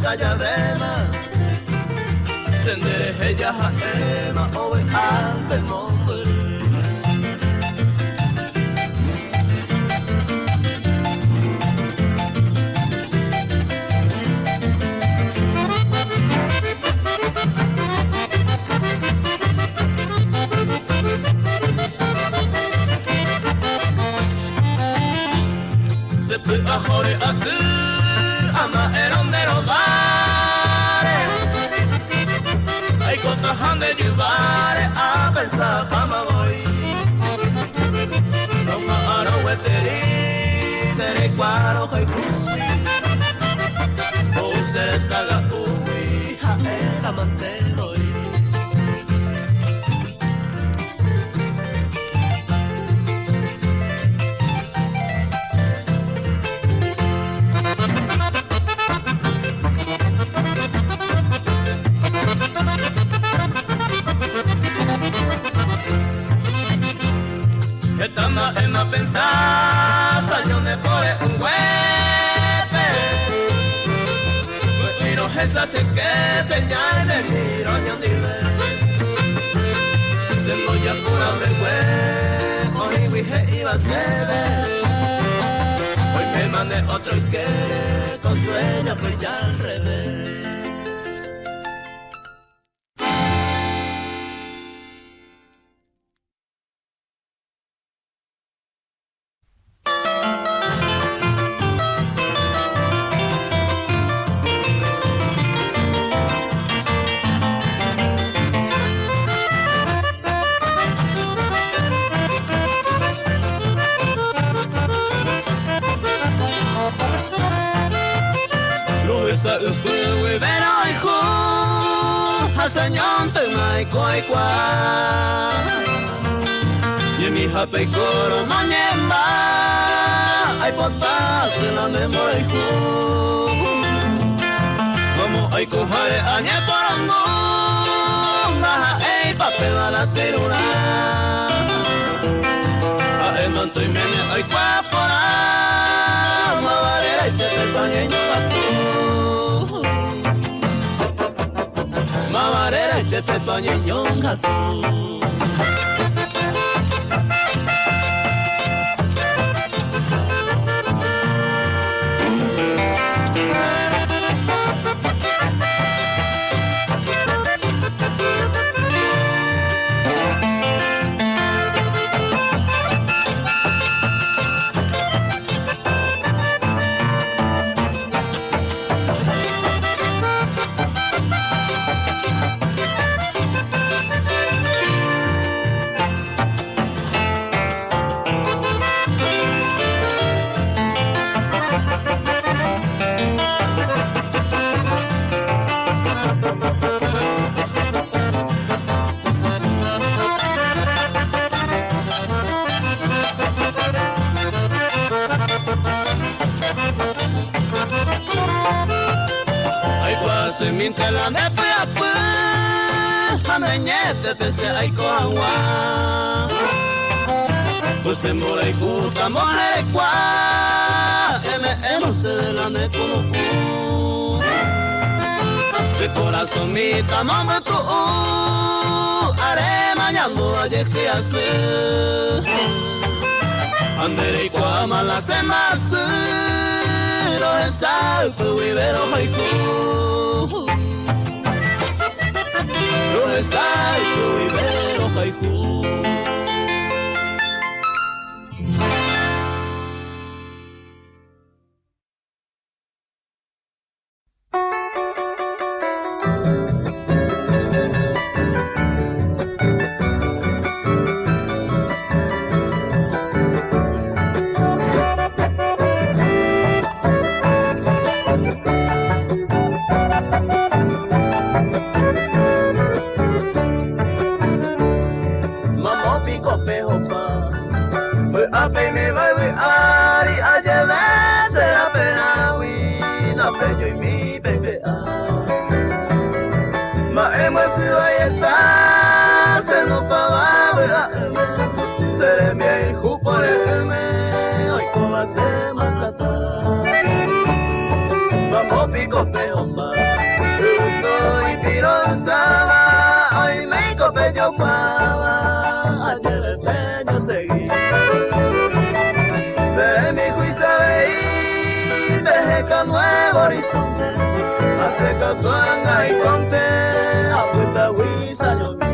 Kayabema Sendere Heya Haema Owe Ante Mombur Sepe Ahore Asir Ama Erondero Bare Ay Kotahan de Yubare A Pensa Hamagoy Roma Aro Weteri Tere Kwaro Haikui O Sere Saga Ui Haera Manteloi Estama en a pensar, sañone por un huepe. Miro esa se que peñar me miro ñandile. Se voy a pura vergüenza, hoy wije iba a ser. Hoy me mandé otro y que con sueño pues ya al revés. Sa upu we veroi khu hasanyon te mai koi kwa Yemi hape koro manyemba ai pota se la ne mai khu Mamo ai ko hare anye porango Maha ei pape la serura A e manto i mene ai kwa pora Maware te te panyenyo atu Mamarera y te pañe ñonga tú Se minte la de peapu Amenyete pese ai koawa Puse more kuta more kwa Eme emo se de la ne como ku De corazón mi tamame tu Are mañando a yeje ase Andere kwa mala se masu Lo resalto vivero haiku Lo resalto vivero haiku Vamos pico peor más mai conte apuesta wisa yogi.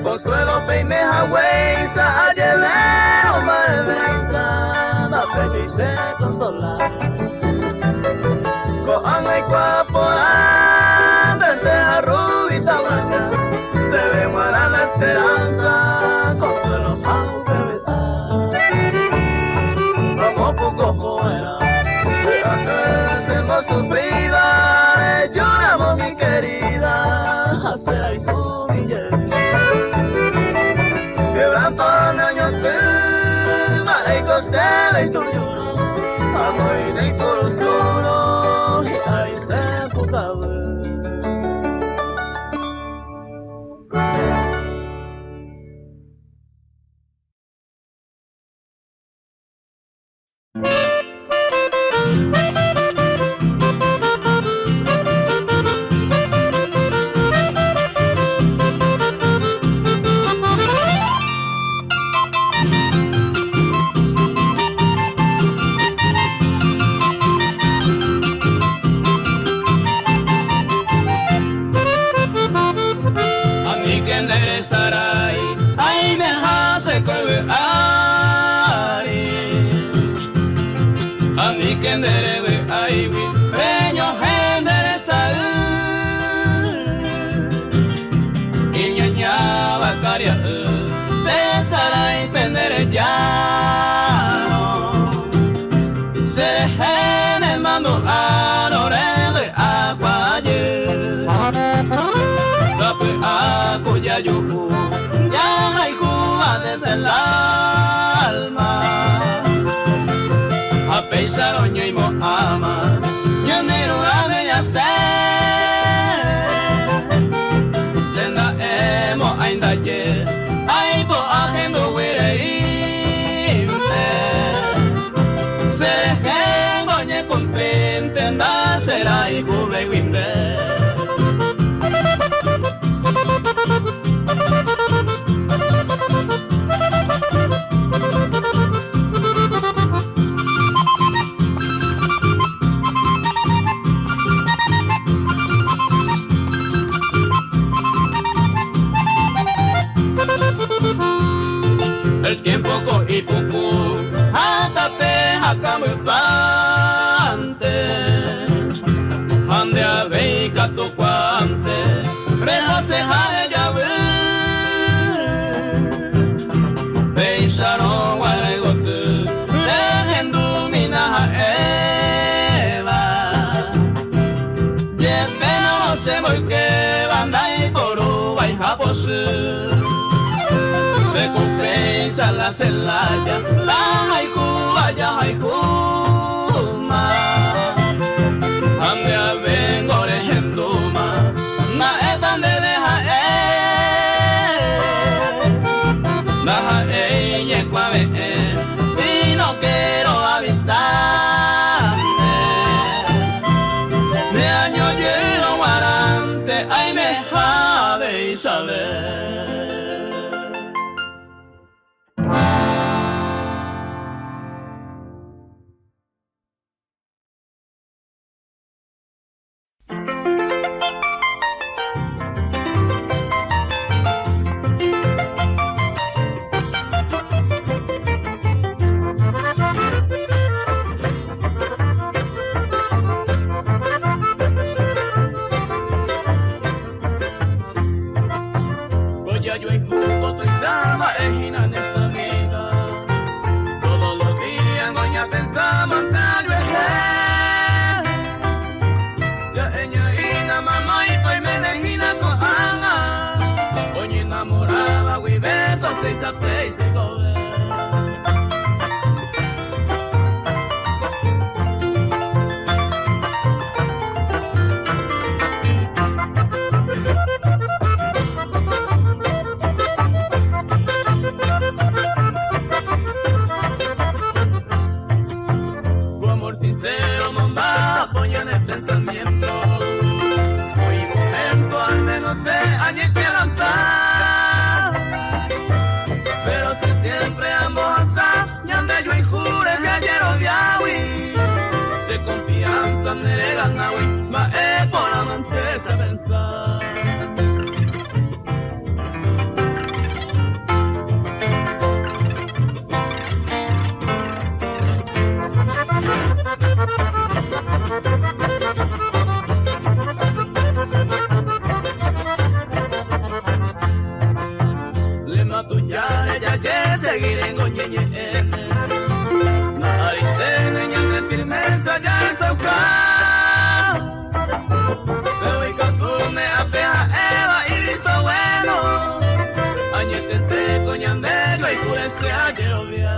Consuelo peime Hawaii sa lleve o maevesa da peña y se consola con anga y cuapora frente a rubita blanca se ve muera la esperanza Consuelo aunque vamos poco fuera hacemos sufrida lloramos mi querida hacer y tú mi se ve tu lloro, amo y de corazón, y ahí se pucabe. Ya hay Cuba desde el alma a pesar oño y mo ama yo nero a bella se senda emo ainda ye ai bo agendo wire se gengo nye compente nda será y cube wimbe. El tiempo cogi puku hasta peja camupante ande a veica tu cuante reja se jale ya ve beisaro guaregote lehendu mina eva lleve no se voy que bandai poru vai japosu se compensa la celaya, la haiku, vaya haiku, ma. Ande a vengo regenduma, na etan de deja yekua si no quiero avisarme. Me año lleno guarante, ay me jade y saber. sa te se gobe. Tu amor sincero, mamá, apoya en el pensamiento. Hoy momento, al menos sé, años que levantar. Pero si siempre ambos asá, ñande yo y jure que ayer odiawi. Se confianza, me le ganawi, ma por la manchesa pensar. Ya seguiré en goñeñe Maricene, ñande firmeza, ya es auca. Pero y me apeja Eva y listo bueno. Añete seco, ñandero y purece ayer obvia.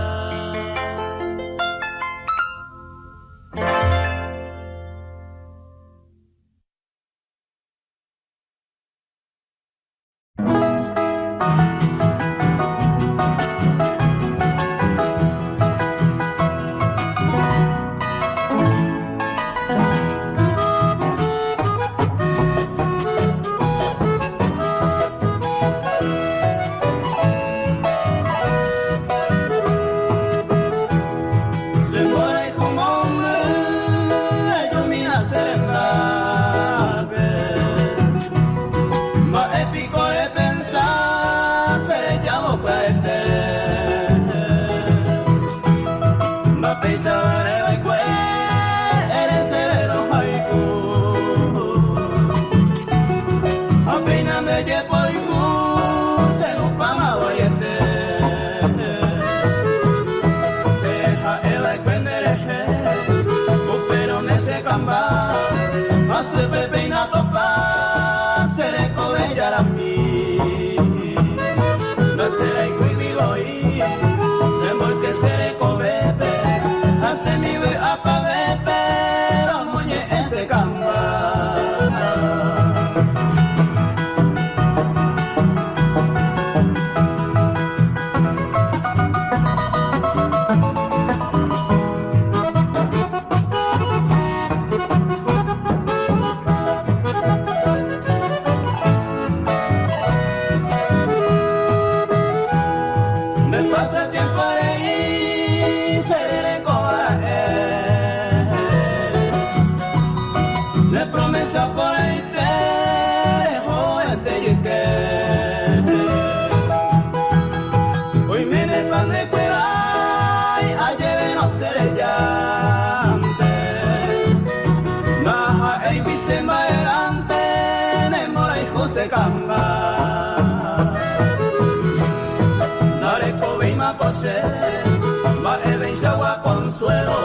Consuelo,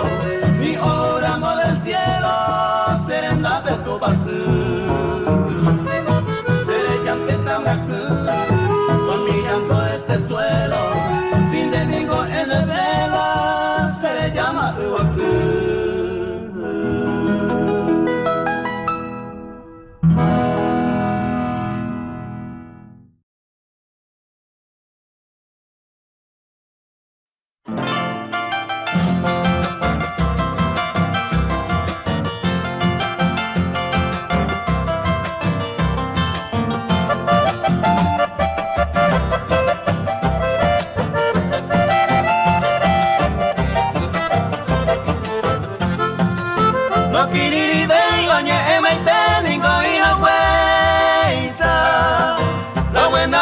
mi oramos del cielo, serenda de tu paso. Seré llanteta con mi llanto de este suelo, sin denigo en el velo, se le llama Uacu.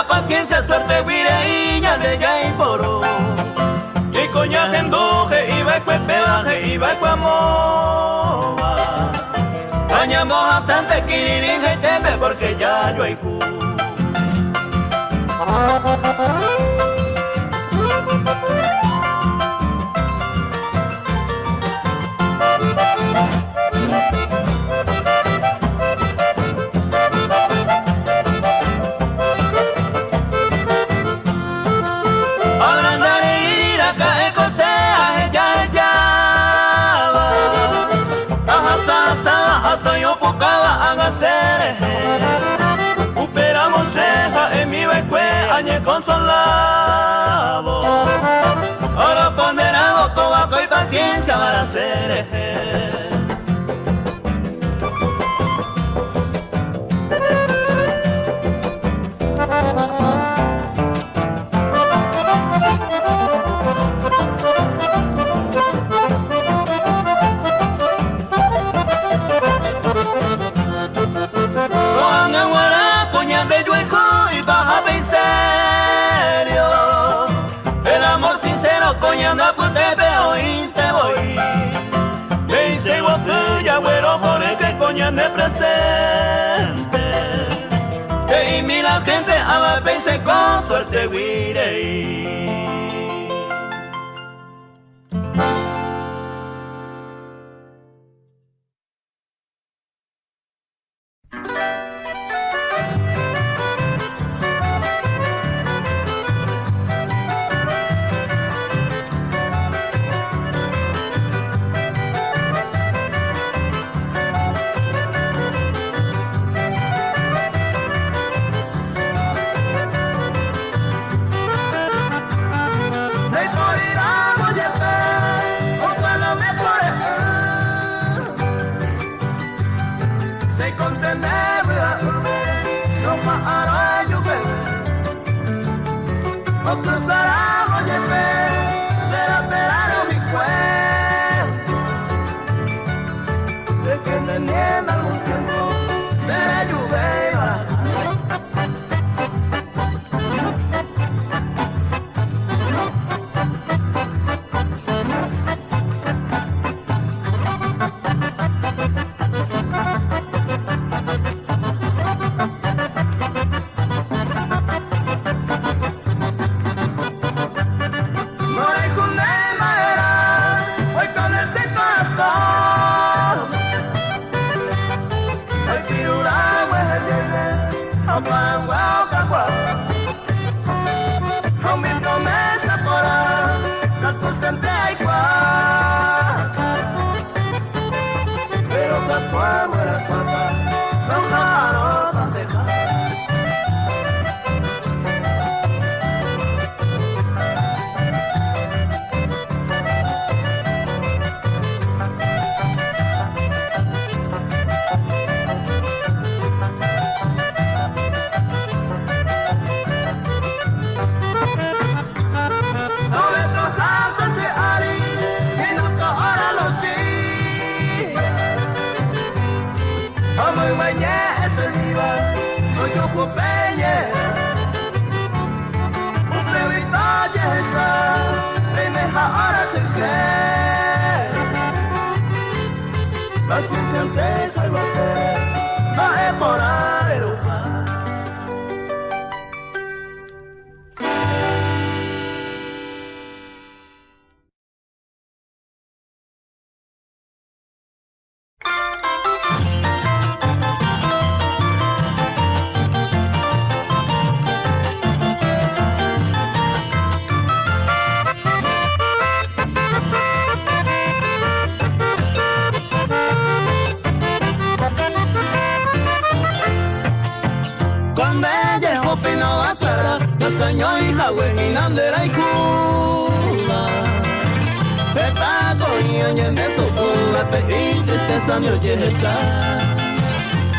Paciencia, suerte, guireña de Yaiporo. Y coña genduje, iba cuepeaje, iba cuamoba. Cañamos bastante, kiririn, teme porque ya yo hay cu. añe consolado. Ahora ponderado, tabaco y paciencia para hacer. Coñando pute peo y te voy. Me dice guapu ya güero por que coñande presente. Y mi la gente a la vez con suerte guirei.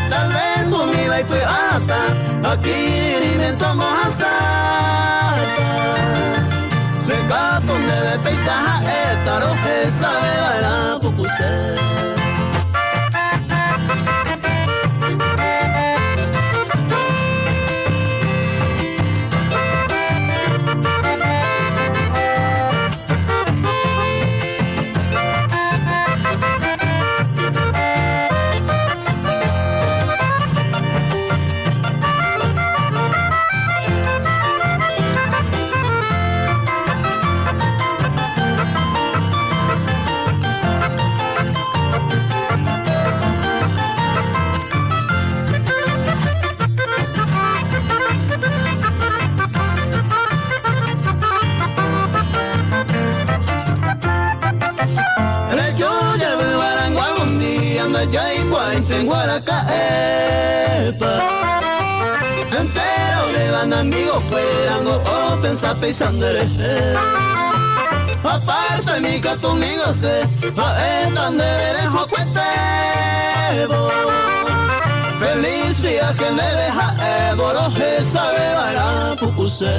Tal vez humilde y hasta aquí inventamos hasta se caton de paisaje esta roja sabe bailar cucuché. En Guaracaepa, entero de van amigos fueran o pensar pensando eres aparte mi que tu amigo se tan de veres o cuetebo feliz viaje de veja eboro que sabe para pucuse.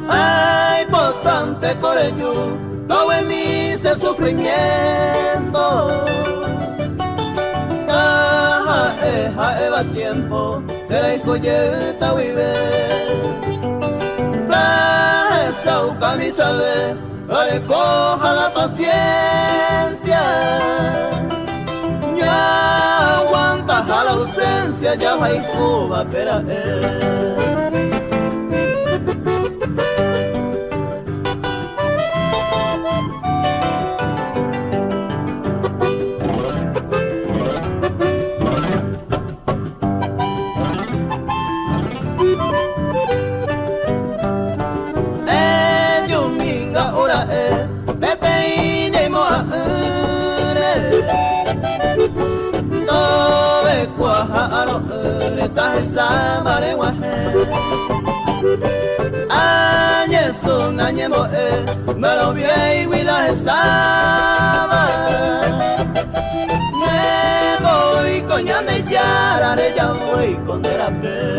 Ay, potente corello, no en mí ese sufrimiento. Va tiempo, será hijo yeta vive. Esa camisa ve, recoja la paciencia. Ya aguanta la ausencia, ya va y Cuba, pero Añeson añemo pero bien huila estaba me voy coña de yara de ya voy con de la fe.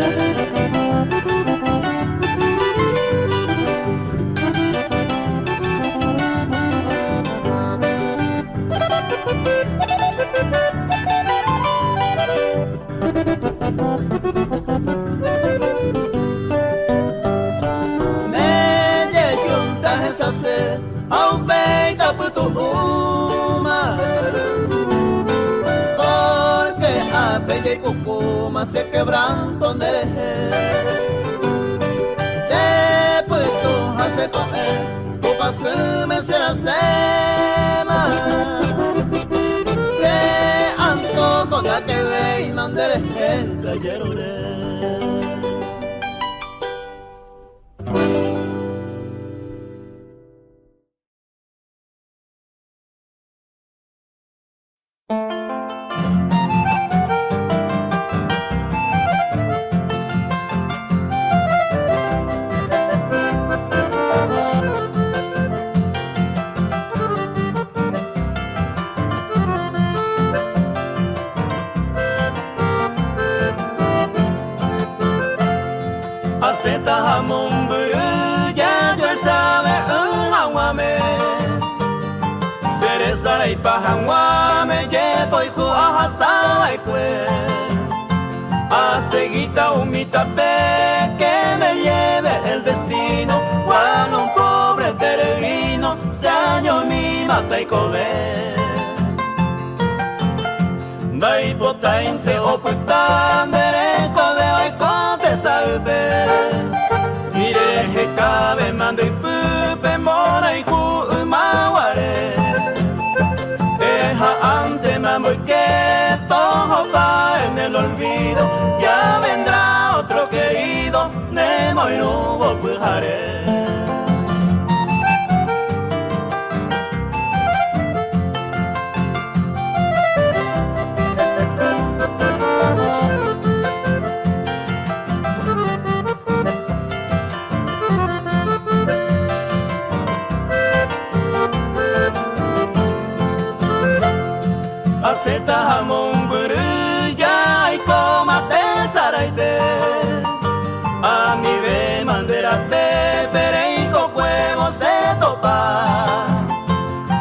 Aumenta por tu uma porque a bella y cucuma se quebranto de se puesto hace con él tu pasume será sema se anto con la que ve y mandere gente ayer Aceta jamón ya yo sabe hawame Seresta y pahawame llevo y juaja sabe que a seguita humita pe que me lleve el destino cuando un pobre peregrino se año mi mata y cobe dai potente o puta mereco de hoy con te salve mire que cabe mando y pupe mora y maware eja ante mamo y que todo va en el olvido ya vendrá otro querido nemo y no volveré. Aceta jamón ya y comate saraite a mi ve mandera pepere y cocuevo se topa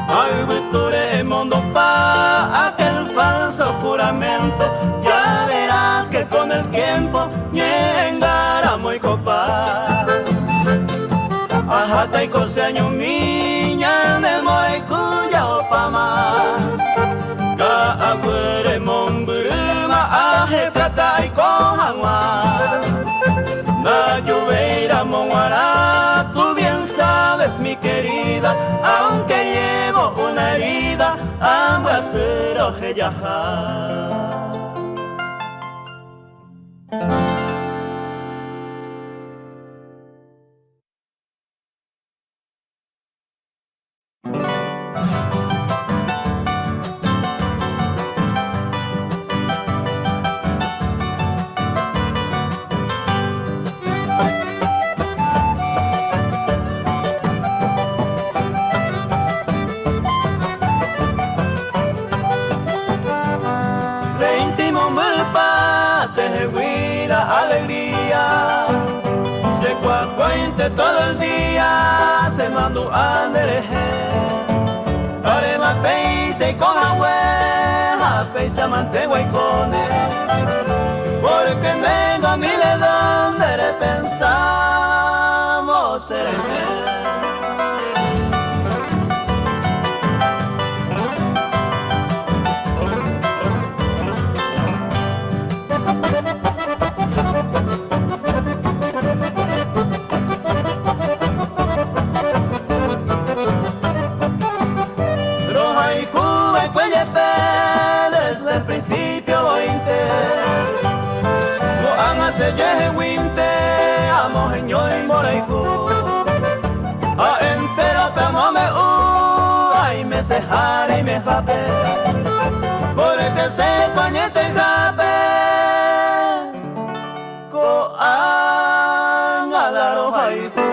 al buture mundo pa aquel falso juramento ya verás que con el tiempo llegara muy copa ajata y coseaño miña de more cuya opama afuere mombruma aje plata y cojanwa na lluveira monguara voy a hacer ella. Alegría, se cuacuente todo el día, se mandó a mereje. Arema peise y con agua, peisa mantegua y cone, porque tengo ni de dónde le pensamos ser. Desde el principio ointe, no han se llegue winte, amo geño y moreiku, a entero pemo me ay me sejare y me jape, porque se pañete jape, ko an alaro haiku.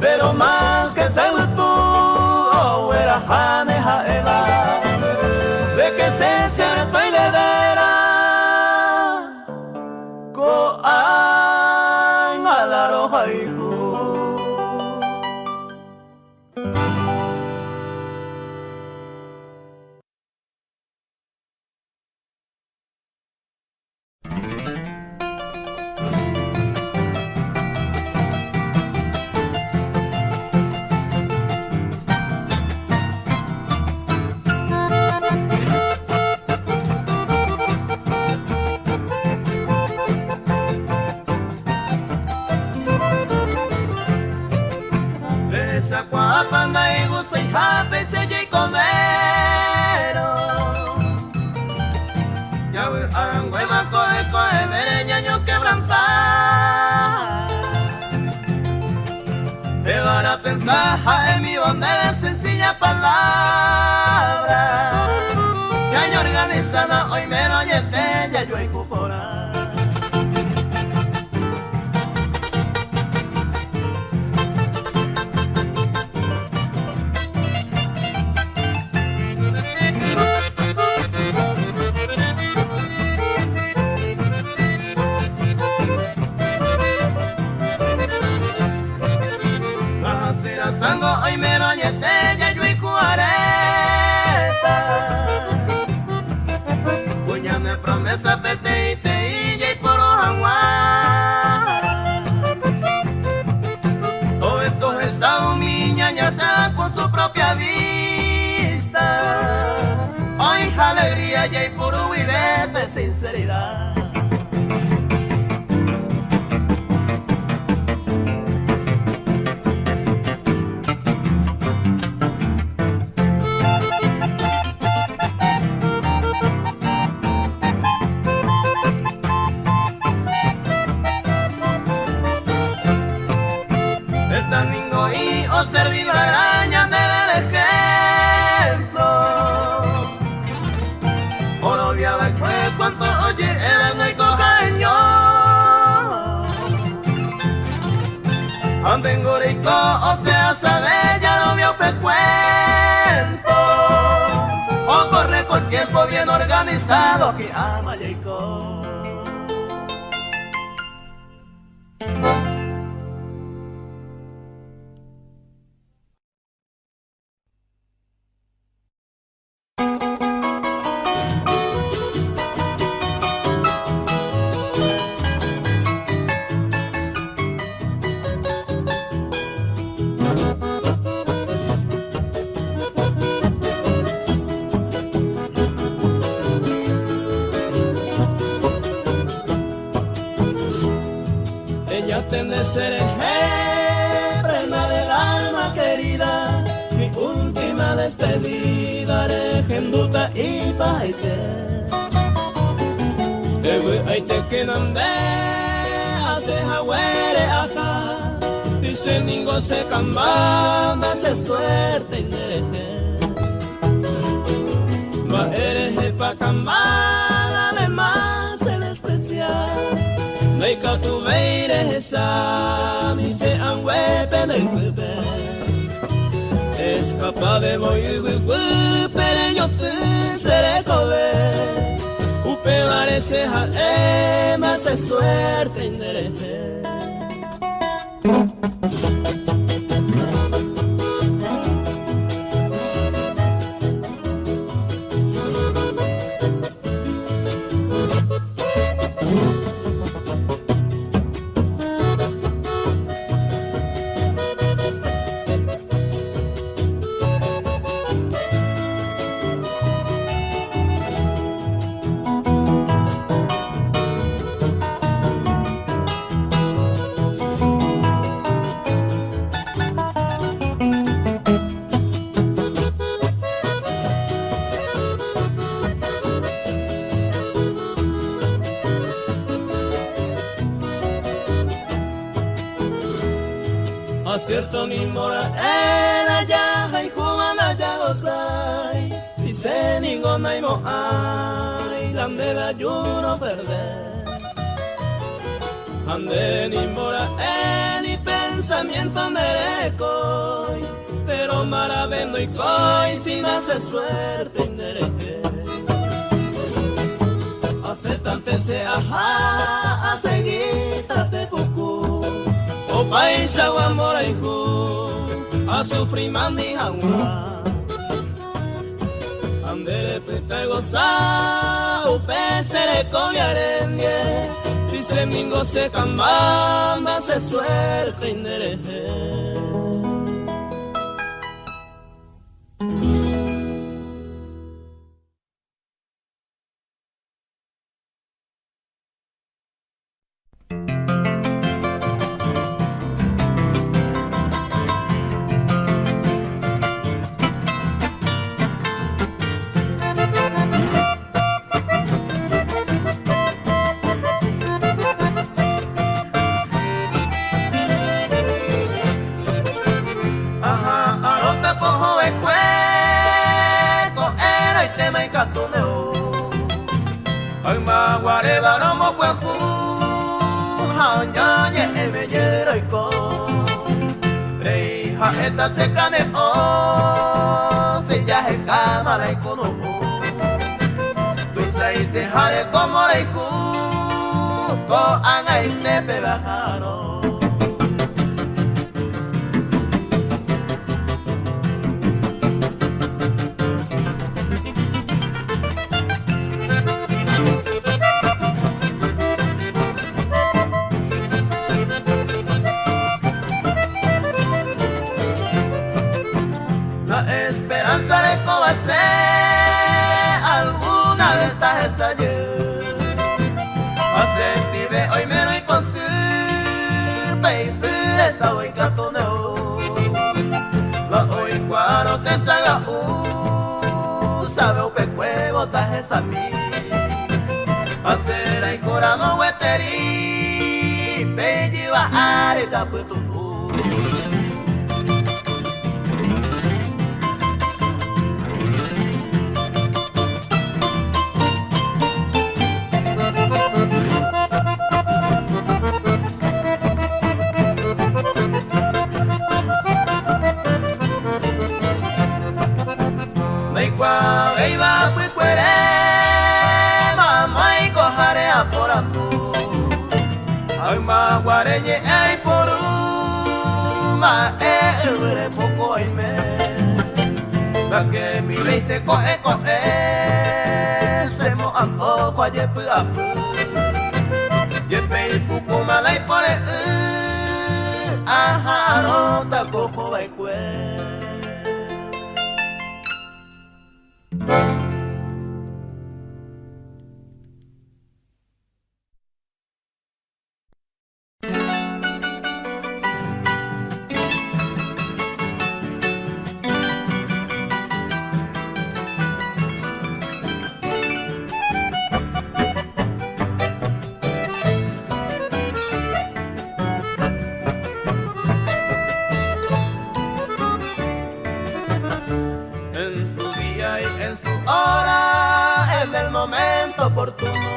Pero más que se tú, oh, era jame jaeva, de que se cierto y le dera, ko an alaro haiku. Panda y gusto y jape se y comero. Ya voy aranguema coe mereñaño quebrantar. Te van a pensar en mi bondad sencilla palabra. Ya yo organizada hoy me roñete, ya yo hay cupora. Hoy me roñete, ya yo y cuareta. Puñame promesa, pete y te y por agua. Todo esto es a mi ñaña se da con su propia vista. Hoy alegría, ya y por huir de sinceridad. Servido araña debe de ejemplo. Oro viaba el juez cuanto oye el no hay cojaño. Ande en Gorico, o sea, saber ya lo vio cuento. O corre con tiempo bien organizado que ama Jacob. de ser prenda del alma querida, mi última despedida, regenduta y paite. Ewe aite que nande, hace jawere acá, dice ningo se cambanda, se suerte indereje. Ma eres pa cambada, además el especial. Meika tu veire esa, mi se anguepe del cupe. Es capaz de voy pero yo te seré cover. Upe parece a más se suerte indereje. Acierto ni mora en allá y jugana ya gozai, dice ninguna y mo ay, donde va ayuno perder. Ande ni mora en ni pensamiento nerecoy, pero maravendo y coy sin hacer suerte indereje. Aceptante se ajá, a seguir tate pucu. O paisa wa moraiku a sufrir mandi hawa andere pita goza o pesere comiarendie dice mingo se cambanda se suerte indereje. Esta se cane o se ya es cámara y cono tu sai te jare como la hijo ko anga y te pebajaro. Esperanza de conocer alguna de estas estalló. Hace vive hoy menos imposible, peisir esa hoy catoneo. La hoy cuando te salga sabe un pecuevo taje esa mi. Hacer ahí coramo hueteri, pelliva areta puesto. Iba fui fuere, mamá y cojare a por amor. Ay ma guareñe ay por ma eure poco ay me. La que mi ley se coe se mo anto kwa ye pu apu. Ye pe poco malay por aha no ta cojo ay cue. momento oportuno.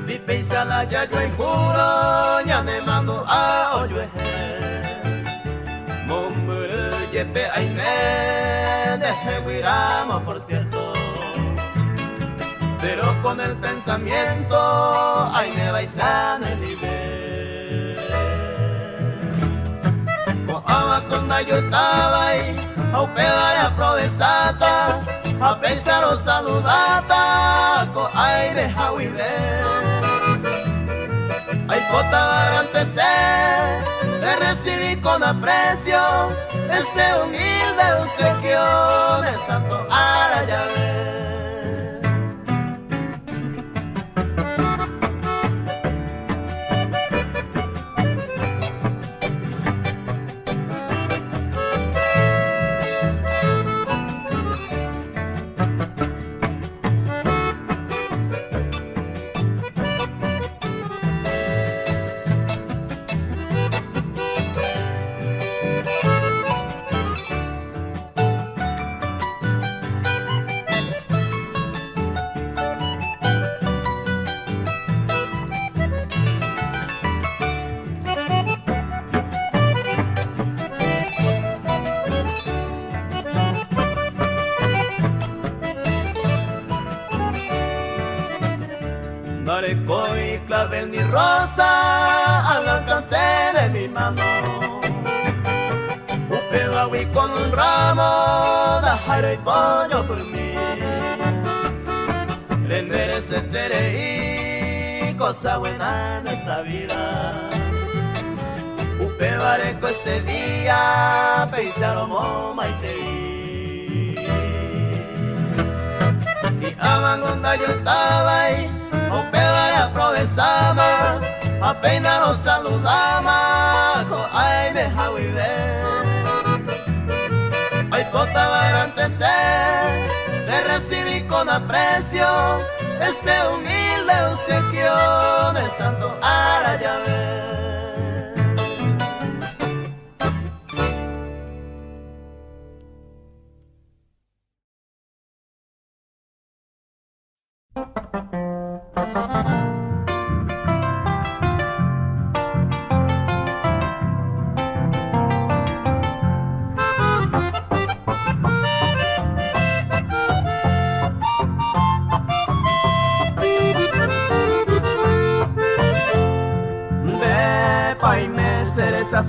Si pisa la ya yo juro, ya me mando a oye. Mumburu yepe aime, deje guiramo por cierto. Pero con el pensamiento, ay me vais a nivel. Cuando yo estaba ahí, a pedare a provesata, a pensar o saludata, co ay de ver. Ay potaba antes de recibir con aprecio este humilde obsequio de Santo Arayave. Coy clavel mi rosa al alcance de mi mano. Un pedo y con un ramo de jairo y pollo por mí. Le merece tere y cosa buena en esta vida. Un pedo areco este día, peisaro moma y te. Si amangonda yo estaba ahí, un pedare aprovechama, a peinar o saludama, co ay me ver. Ay potaba antes de recibir con aprecio este humilde obsequio de Santo Arayave.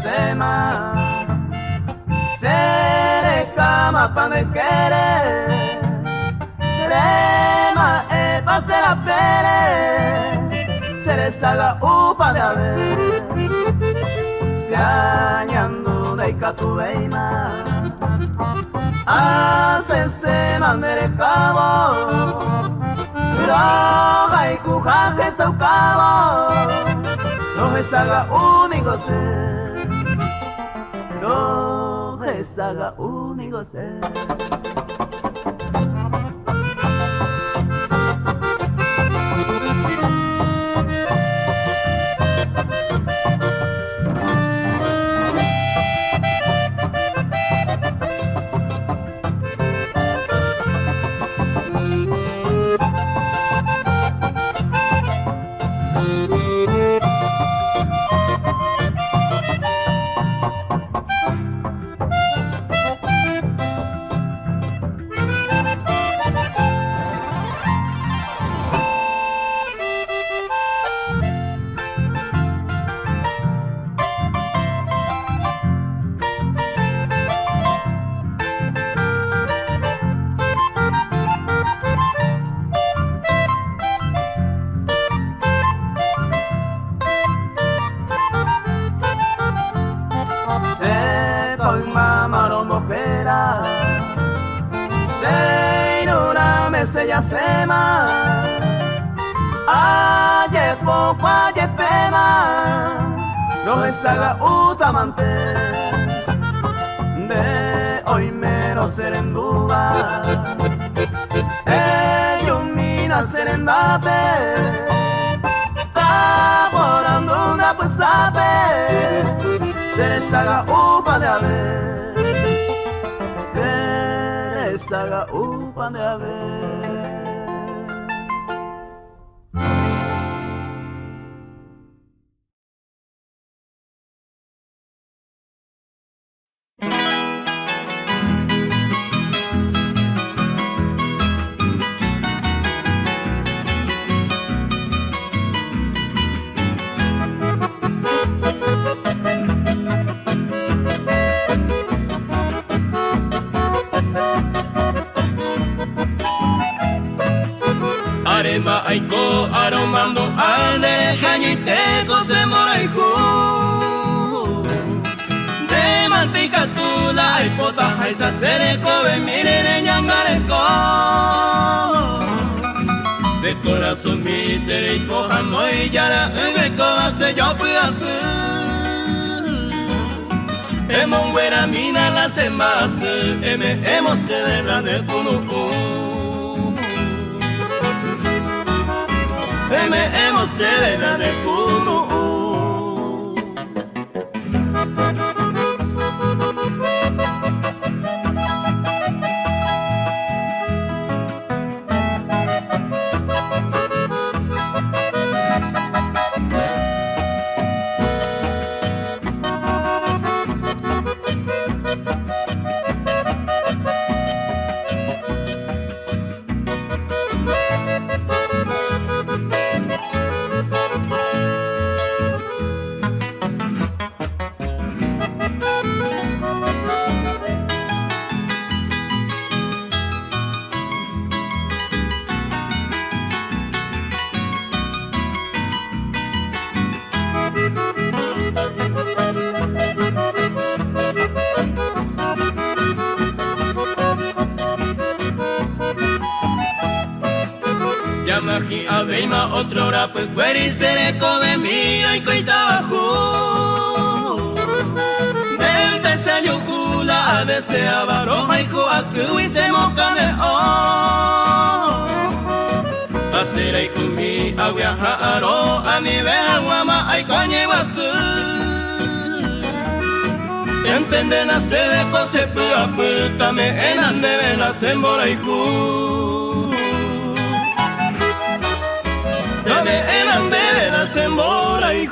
Sema Sere kama pa me querer Serema pase la pere Sere saga upa de haber Se añando de ikatu veima Hacen sema mere cabo Droga y cujaje saucabo No es saga único ser No es haga único ser. Ya sema aye poco aye pema no es haga utamante de hoy menos serenduba mina serendape está volando una pesape se les haga upa de haber se les haga upa de haber Arema aiko aromando ane Jañiteko se moraiku De mantica tula y pota jaisa sereko Ve mire ñangareko Se corazón mi tere y coja no y yara Ebe se yo puyasu Emo nguera mina la sembasu Eme emo se verla de kunuku Eme emo se verla de kunuku Yamaji abeima otro hora pues cueri se come mía y coita bajo Del tesayo jula deseaba roja y coazu y se moca de o Asera y kumi aguaja aro a nivel guama ay coñe basu Entienden a se ve cose pua puta me enan de vela se mora y Dame eran de veras en Bora y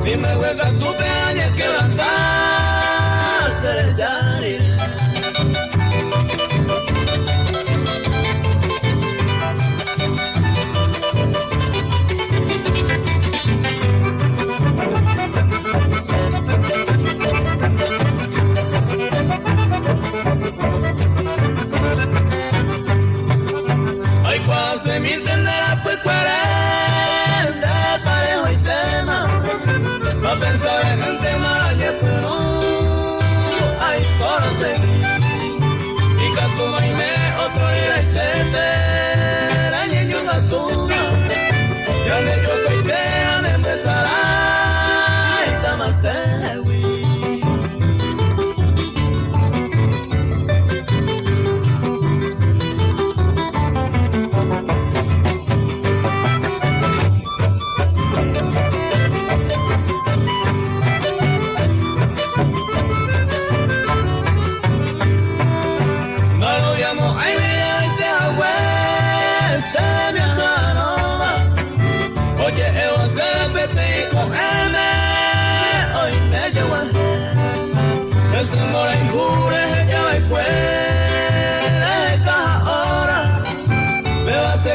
Si me juega tu peña quebrantar, seré Yari. Ay, cuando se me entenderá, pues parejo y tema. No pensaba en gente mala, pero hay cosas de y canto maime otro día y te espera y una tuna ya le dio que idea de empezar a tamarse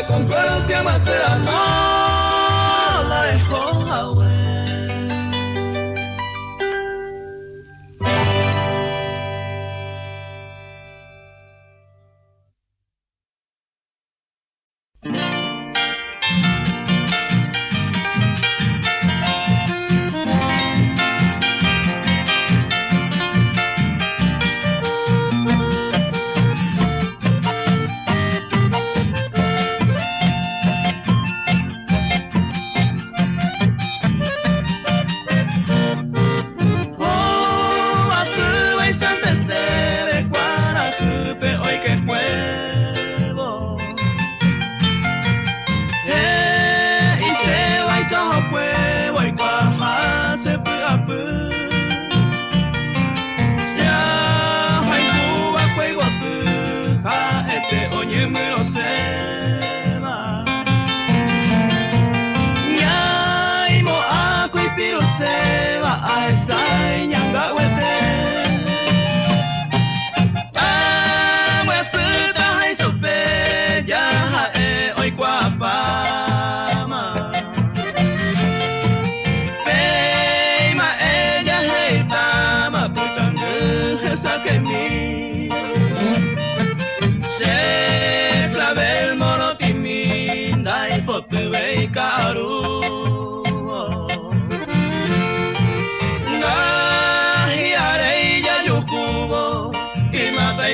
consuelo se llama será no la dejó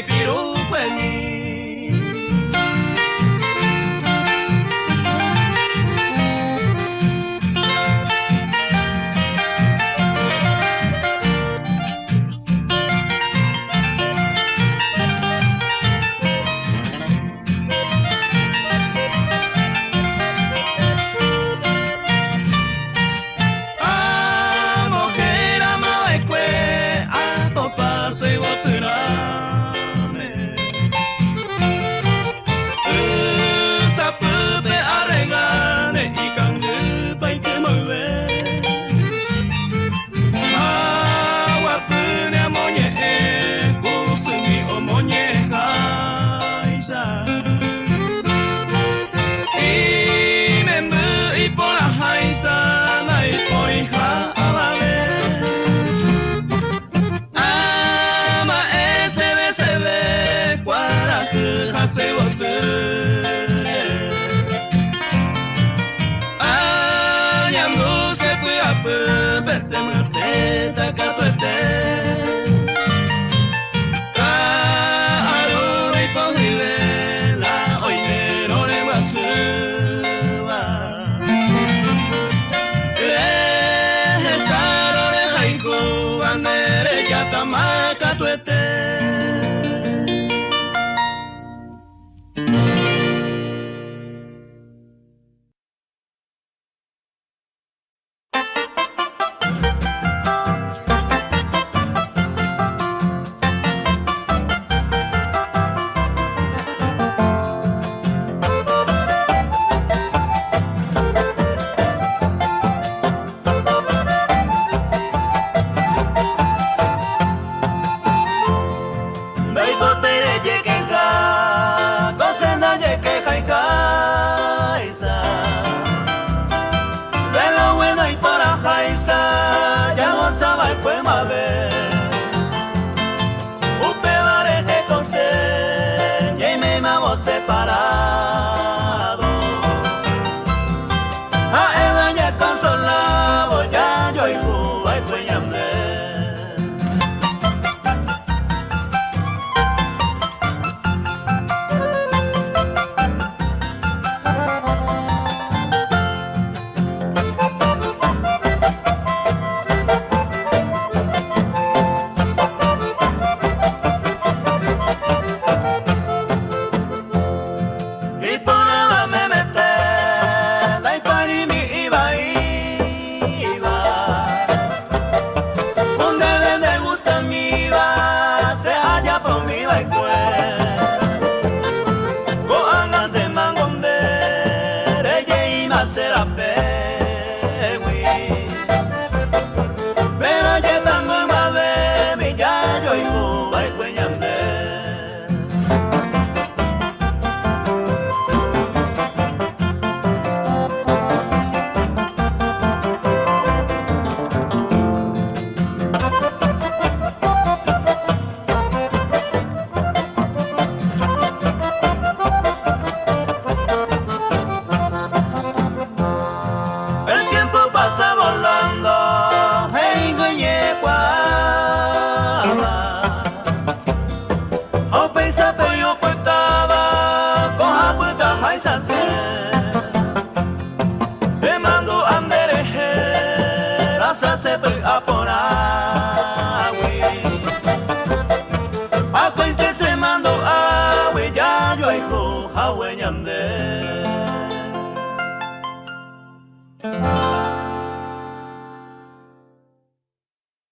pirukweni. Se me seta catuete Karu y posible la oinero de basura Saro de haiku bandere yatama catuete separar.